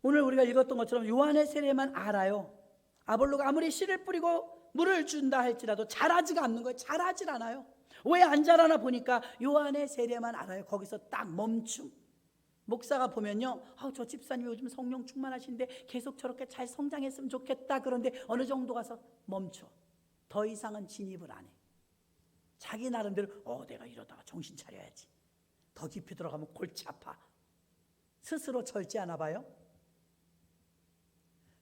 오늘 우리가 읽었던 것처럼 요한의 세례만 알아요. 아볼로가 아무리 씨를 뿌리고 물을 준다 할지라도 자라지가 않는 거예요. 자라질 않아요. 왜 안 자라나 보니까 요한의 세례만 알아요. 거기서 딱 멈춤. 목사가 보면요, 저 집사님 요즘 성령 충만하신데 계속 저렇게 잘 성장했으면 좋겠다. 그런데 어느 정도 가서 멈춰. 더 이상은 진입을 안 해. 자기 나름대로 내가 이러다가 정신 차려야지. 더 깊이 들어가면 골치 아파. 스스로 절제하나 봐요.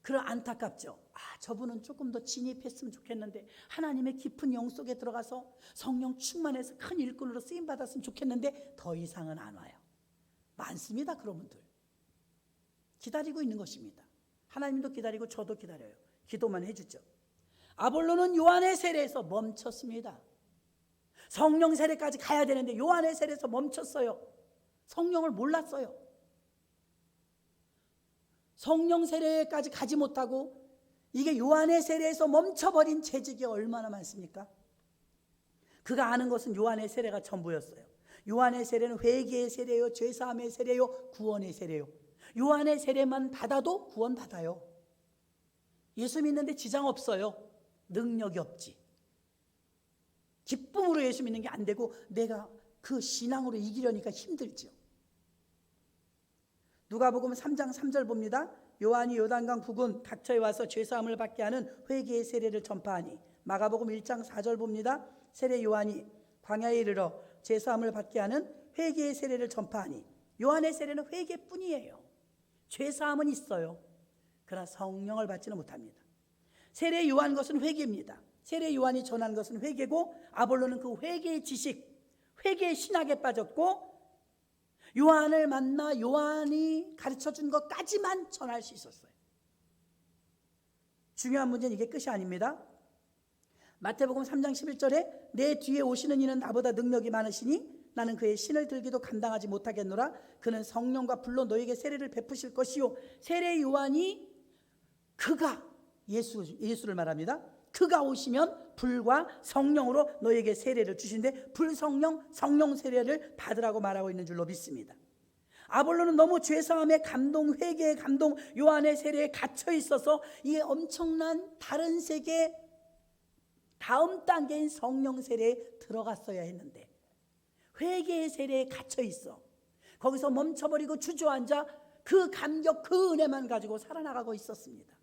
그런 안타깝죠. 저분은 조금 더 진입했으면 좋겠는데, 하나님의 깊은 영 속에 들어가서 성령 충만해서 큰 일꾼으로 쓰임받았으면 좋겠는데 더 이상은 안 와요. 많습니다. 그런 분들 기다리고 있는 것입니다. 하나님도 기다리고 저도 기다려요. 기도만 해주죠. 아볼로는 요한의 세례에서 멈췄습니다. 성령 세례까지 가야 되는데 요한의 세례에서 멈췄어요. 성령을 몰랐어요. 성령 세례까지 가지 못하고 이게 요한의 세례에서 멈춰버린 재직이 얼마나 많습니까? 그가 아는 것은 요한의 세례가 전부였어요. 요한의 세례는 회개의 세례요, 죄사함의 세례요, 구원의 세례요. 요한의 세례만 받아도 구원받아요. 예수 믿는데 지장 없어요. 능력이 없지. 기쁨으로 예수 믿는 게 안 되고 내가 그 신앙으로 이기려니까 힘들죠. 누가복음 3장 3절 봅니다. 요한이 요단강 부근 각처에 와서 죄사함을 받게 하는 회개의 세례를 전파하니. 마가복음 1장 4절 봅니다. 세례 요한이 광야에 이르러 죄사함을 받게 하는 회개의 세례를 전파하니. 요한의 세례는 회개뿐이에요. 죄사함은 있어요. 그러나 성령을 받지는 못합니다. 세례 요한 것은 회개입니다. 세례 요한이 전한 것은 회개고, 아볼로는 그 회개의 지식, 회개의 신학에 빠졌고, 요한을 만나 요한이 가르쳐준 것까지만 전할 수 있었어요. 중요한 문제는 이게 끝이 아닙니다. 마태복음 3장 11절에 내 뒤에 오시는 이는 나보다 능력이 많으시니 나는 그의 신을 들기도 감당하지 못하겠노라. 그는 성령과 불로 너에게 세례를 베푸실 것이요. 세례 요한이 그가 예수를 말합니다. 그가 오시면 불과 성령으로 너에게 세례를 주신데 불성령, 성령 세례를 받으라고 말하고 있는 줄로 믿습니다. 아볼로는 너무 죄사함의 감동, 회개의 감동, 요한의 세례에 갇혀 있어서 이게 엄청난 다른 세계 다음 단계인 성령 세례에 들어갔어야 했는데 회개의 세례에 갇혀 있어. 거기서 멈춰버리고 주저앉아 그 감격, 그 은혜만 가지고 살아나가고 있었습니다.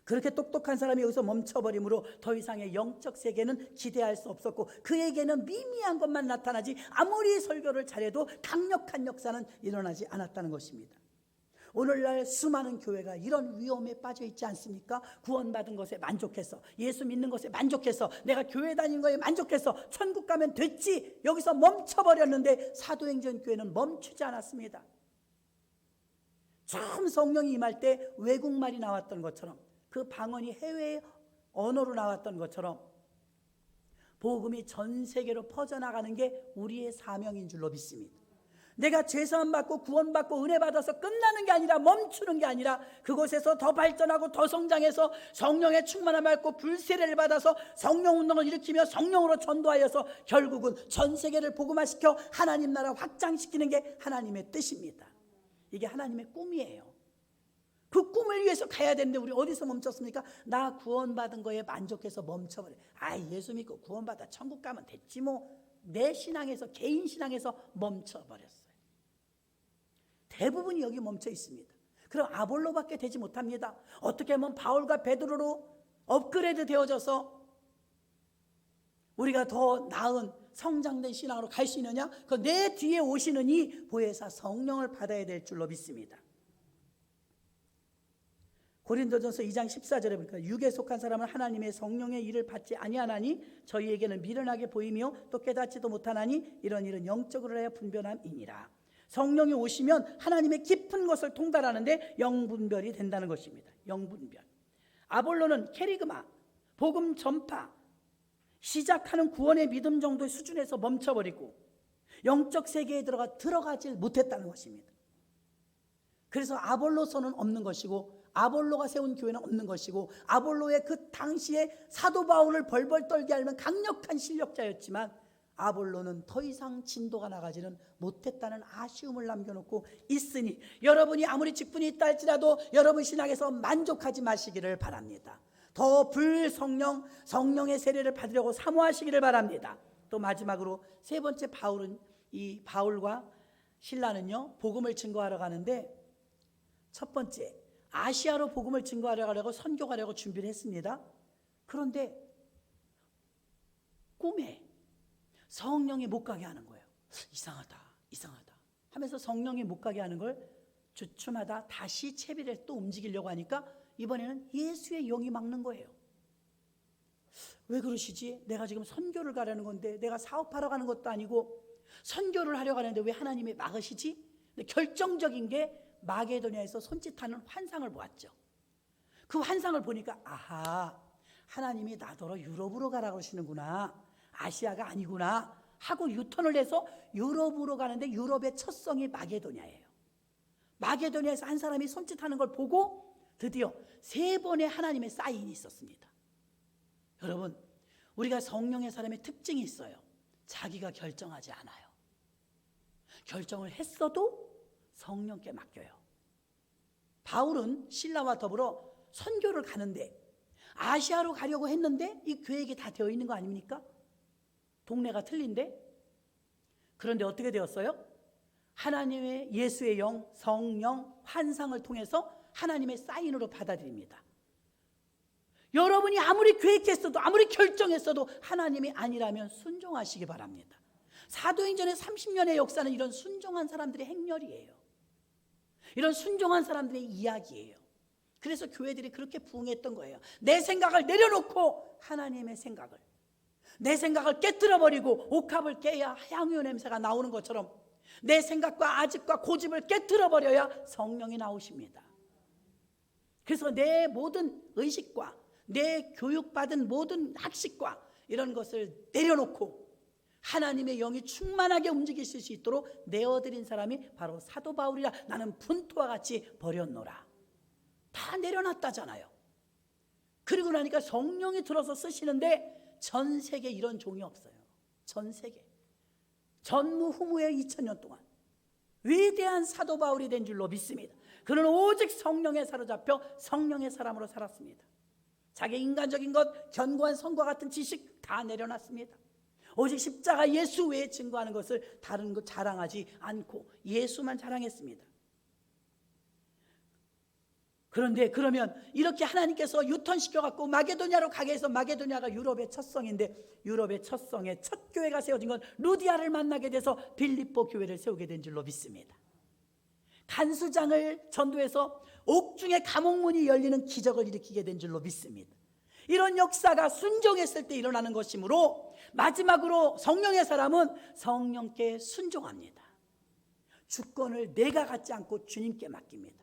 그렇게 똑똑한 사람이 여기서 멈춰버림으로 더 이상의 영적 세계는 기대할 수 없었고 그에게는 미미한 것만 나타나지 아무리 설교를 잘해도 강력한 역사는 일어나지 않았다는 것입니다. 오늘날 수많은 교회가 이런 위험에 빠져 있지 않습니까? 구원받은 것에 만족해서, 예수 믿는 것에 만족해서, 내가 교회 다니는 것에 만족해서 천국 가면 됐지, 여기서 멈춰버렸는데 사도행전 교회는 멈추지 않았습니다. 처음 성령이 임할 때 외국말이 나왔던 것처럼, 그 방언이 해외 언어로 나왔던 것처럼 복음이 전 세계로 퍼져나가는 게 우리의 사명인 줄로 믿습니다. 내가 죄사함 받고 구원받고 은혜 받아서 끝나는 게 아니라 멈추는 게 아니라 그곳에서 더 발전하고 더 성장해서 성령의 충만함을 받고 불세례를 받아서 성령 운동을 일으키며 성령으로 전도하여서 결국은 전 세계를 복음화시켜 하나님 나라 확장시키는 게 하나님의 뜻입니다. 이게 하나님의 꿈이에요. 그 꿈을 위해서 가야 되는데 우리 어디서 멈췄습니까? 나 구원받은 거에 만족해서 멈춰버려. 예수 믿고 구원받아 천국 가면 됐지 뭐. 내 신앙에서, 개인 신앙에서 멈춰버렸어요. 대부분이 여기 멈춰 있습니다. 그럼 아볼로밖에 되지 못합니다. 어떻게 하면 바울과 베드로로 업그레이드 되어져서 우리가 더 나은 성장된 신앙으로 갈 수 있느냐? 그 내 뒤에 오시는 이 보혜사 성령을 받아야 될 줄로 믿습니다. 고린도전서 2장 14절에 보니까 육에 속한 사람은 하나님의 성령의 일을 받지 아니하나니 저희에게는 미련하게 보이며 또 깨닫지도 못하나니 이런 일은 영적으로 해야 분별함이니라. 성령이 오시면 하나님의 깊은 것을 통달하는데 영분별이 된다는 것입니다. 영분별. 아볼로는 캐리그마, 복음 전파, 시작하는 구원의 믿음 정도의 수준에서 멈춰버리고 영적 세계에 들어가지 못했다는 것입니다. 그래서 아볼로서는 없는 것이고 아볼로가 세운 교회는 없는 것이고 아볼로의 그 당시에 사도 바울을 벌벌 떨게 하는 강력한 실력자였지만 아볼로는 더 이상 진도가 나가지는 못했다는 아쉬움을 남겨놓고 있으니 여러분이 아무리 직분이 있다 할지라도 여러분 신앙에서 만족하지 마시기를 바랍니다. 더 불성령, 성령의 세례를 받으려고 사모하시기를 바랍니다. 또 마지막으로 세 번째 이 바울과 실라는요 복음을 증거하러 가는데 첫 번째 아시아로 복음을 증거하려 가려고 선교하려고 준비를 했습니다. 그런데 꿈에 성령이 못 가게 하는 거예요. 이상하다 하면서 성령이 못 가게 하는 걸 주춤하다 다시 채비를 또 움직이려고 하니까 이번에는 예수의 영이 막는 거예요. 왜 그러시지? 내가 지금 선교를 가려는 건데, 내가 사업하러 가는 것도 아니고 선교를 하려고 하는데 왜 하나님이 막으시지? 근데 결정적인 게 마게도냐에서 손짓하는 환상을 보았죠. 그 환상을 보니까 아하, 하나님이 나더러 유럽으로 가라고 하시는구나, 아시아가 아니구나 하고 유턴을 해서 유럽으로 가는데, 유럽의 첫 성이 마게도냐예요. 마게도냐에서 한 사람이 손짓하는 걸 보고 드디어 3번의 하나님의 사인이 있었습니다. 여러분, 우리가 성령의 사람의 특징이 있어요. 자기가 결정하지 않아요. 결정을 했어도 성령께 맡겨요. 바울은 신라와 더불어 선교를 가는데, 아시아로 가려고 했는데 이 계획이 다 되어 있는 거 아닙니까? 동네가 틀린데. 그런데 어떻게 되었어요? 하나님의 예수의 영, 성령, 환상을 통해서 하나님의 사인으로 받아들입니다. 여러분이 아무리 계획했어도, 아무리 결정했어도 하나님이 아니라면 순종하시기 바랍니다. 사도행전의 30년의 역사는 이런 순종한 사람들의 행렬이에요. 이런 순종한 사람들의 이야기예요. 그래서 교회들이 그렇게 부흥했던 거예요. 내 생각을 내려놓고 하나님의 생각을, 내 생각을 깨트려버리고 옥합을 깨야 향유 냄새가 나오는 것처럼 내 생각과 아집과 고집을 깨트려버려야 성령이 나오십니다. 그래서 내 모든 의식과 내 교육받은 모든 학식과 이런 것을 내려놓고 하나님의 영이 충만하게 움직이실 수 있도록 내어드린 사람이 바로 사도 바울이라. 나는 분토와 같이 버렸노라. 다 내려놨다잖아요. 그리고 나니까 성령이 들어서 쓰시는데 전 세계 이런 종이 없어요. 전 세계 전무후무의 2000년 동안 위대한 사도 바울이 된 줄로 믿습니다. 그는 오직 성령에 사로잡혀 성령의 사람으로 살았습니다. 자기 인간적인 것, 견고한 성과 같은 지식 다 내려놨습니다. 오직 십자가 예수 외에 증거하는 것을 다른 것 자랑하지 않고 예수만 자랑했습니다. 그런데 그러면 이렇게 하나님께서 유턴시켜갖고 마게도냐로 가게 해서, 마게도냐가 유럽의 첫 성인데 유럽의 첫 성의 첫 교회가 세워진 건 루디아를 만나게 돼서 빌립보 교회를 세우게 된 줄로 믿습니다. 간수장을 전도해서 옥중에 감옥문이 열리는 기적을 일으키게 된 줄로 믿습니다. 이런 역사가 순종했을 때 일어나는 것이므로 마지막으로 성령의 사람은 성령께 순종합니다. 주권을 내가 갖지 않고 주님께 맡깁니다.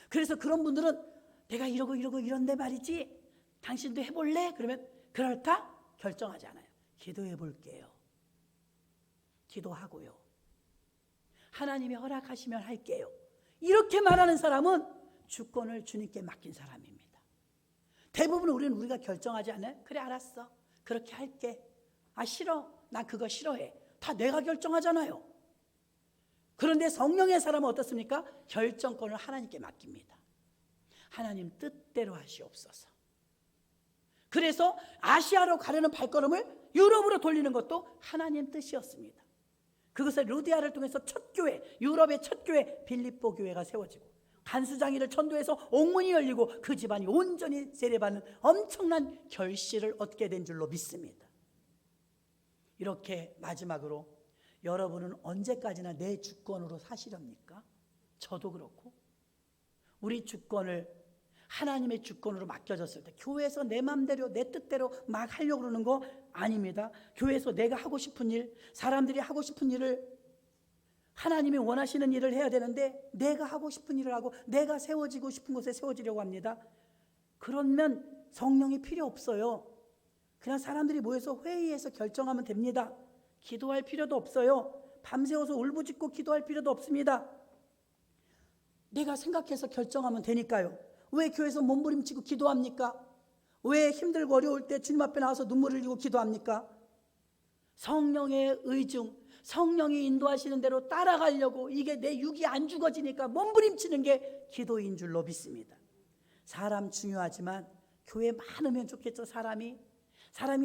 그래서 그런 분들은 내가 이러고 이런데 말이지, 당신도 해볼래? 그러면 그럴까? 결정하지 않아요. 기도해 볼게요. 기도하고요. 하나님이 허락하시면 할게요. 이렇게 말하는 사람은 주권을 주님께 맡긴 사람입니다. 대부분 우리가 결정하지 않아요? 그래, 알았어, 그렇게 할게. 아, 싫어, 나 그거 싫어해. 다 내가 결정하잖아요. 그런데 성령의 사람은 어떻습니까? 결정권을 하나님께 맡깁니다. 하나님 뜻대로 하시옵소서. 그래서 아시아로 가려는 발걸음을 유럽으로 돌리는 것도 하나님 뜻이었습니다. 그것을 루디아를 통해서 첫 교회, 유럽의 첫 교회 빌립보 교회가 세워지고, 간수장이를 전도해서 옥문이 열리고 그 집안이 온전히 세례받는 엄청난 결실을 얻게 된 줄로 믿습니다. 이렇게 마지막으로, 여러분은 언제까지나 내 주권으로 사시렵니까? 저도 그렇고. 우리 주권을 하나님의 주권으로 맡겨졌을 때 교회에서 내 맘대로 내 뜻대로 막 하려고 그러는 거 아닙니다. 교회에서 내가 하고 싶은 일, 사람들이 하고 싶은 일을, 하나님이 원하시는 일을 해야 되는데 내가 하고 싶은 일을 하고 내가 세워지고 싶은 곳에 세워지려고 합니다. 그러면 성령이 필요 없어요. 그냥 사람들이 모여서 회의해서 결정하면 됩니다. 기도할 필요도 없어요. 밤새워서 울부짖고 기도할 필요도 없습니다. 내가 생각해서 결정하면 되니까요. 왜 교회에서 몸부림치고 기도합니까? 왜 힘들고 어려울 때 주님 앞에 나와서 눈물을 흘리고 기도합니까? 성령의 의중, 성령이 인도하시는 대로 따라가려고, 이게 내 육이 안 죽어지니까 몸부림치는 게 기도인 줄로 믿습니다. 사람 중요하지만 교회 많으면 좋겠죠. 사람이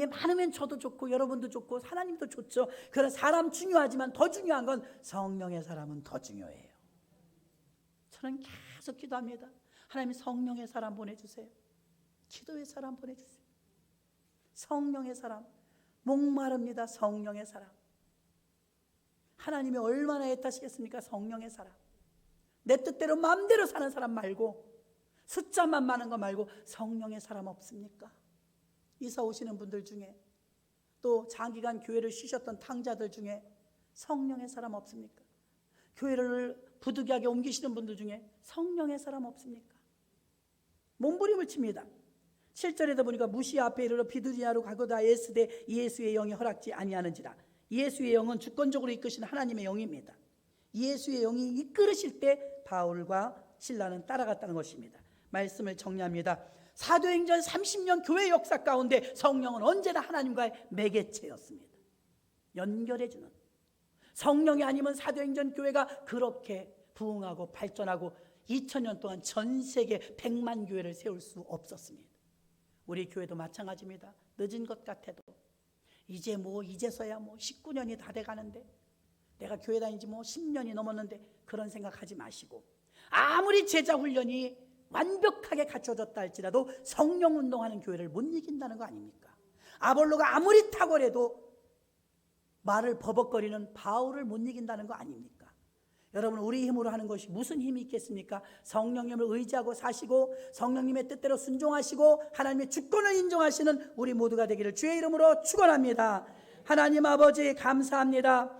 많으면 저도 좋고 여러분도 좋고 하나님도 좋죠. 그러나 사람 중요하지만 더 중요한 건 성령의 사람은 더 중요해요. 저는 계속 기도합니다. 하나님, 성령의 사람 보내주세요. 기도의 사람 보내주세요. 성령의 사람, 목마릅니다. 성령의 사람. 하나님이 얼마나 애타시겠습니까? 성령의 사람. 내 뜻대로 마음대로 사는 사람 말고, 숫자만 많은 거 말고 성령의 사람 없습니까? 이사 오시는 분들 중에, 또 장기간 교회를 쉬셨던 탕자들 중에 성령의 사람 없습니까? 교회를 부득이하게 옮기시는 분들 중에 성령의 사람 없습니까? 몸부림을 칩니다. 7절에도 보니까 무시 앞에 이르러 비두니아로 가고다 예스되 예수의 영이 허락지 아니하는지라. 예수의 영은 주권적으로 이끄시는 하나님의 영입니다. 예수의 영이 이끌으실 때 바울과 실라는 따라갔다는 것입니다. 말씀을 정리합니다. 사도행전 30년 교회 역사 가운데 성령은 언제나 하나님과의 매개체였습니다. 연결해주는. 성령이 아니면 사도행전 교회가 그렇게 부흥하고 발전하고 2000년 동안 전 세계 100만 교회를 세울 수 없었습니다. 우리 교회도 마찬가지입니다. 늦은 것 같아도 이제서야 19년이 다 돼가는데, 내가 교회 다닌 지 10년이 넘었는데, 그런 생각하지 마시고, 아무리 제자 훈련이 완벽하게 갖춰졌다 할지라도 성령 운동하는 교회를 못 이긴다는 거 아닙니까? 아볼로가 아무리 탁월해도 말을 버벅거리는 바울을 못 이긴다는 거 아닙니까? 여러분, 우리 힘으로 하는 것이 무슨 힘이 있겠습니까? 성령님을 의지하고 사시고 성령님의 뜻대로 순종하시고 하나님의 주권을 인정하시는 우리 모두가 되기를 주의 이름으로 축원합니다. 하나님 아버지 감사합니다.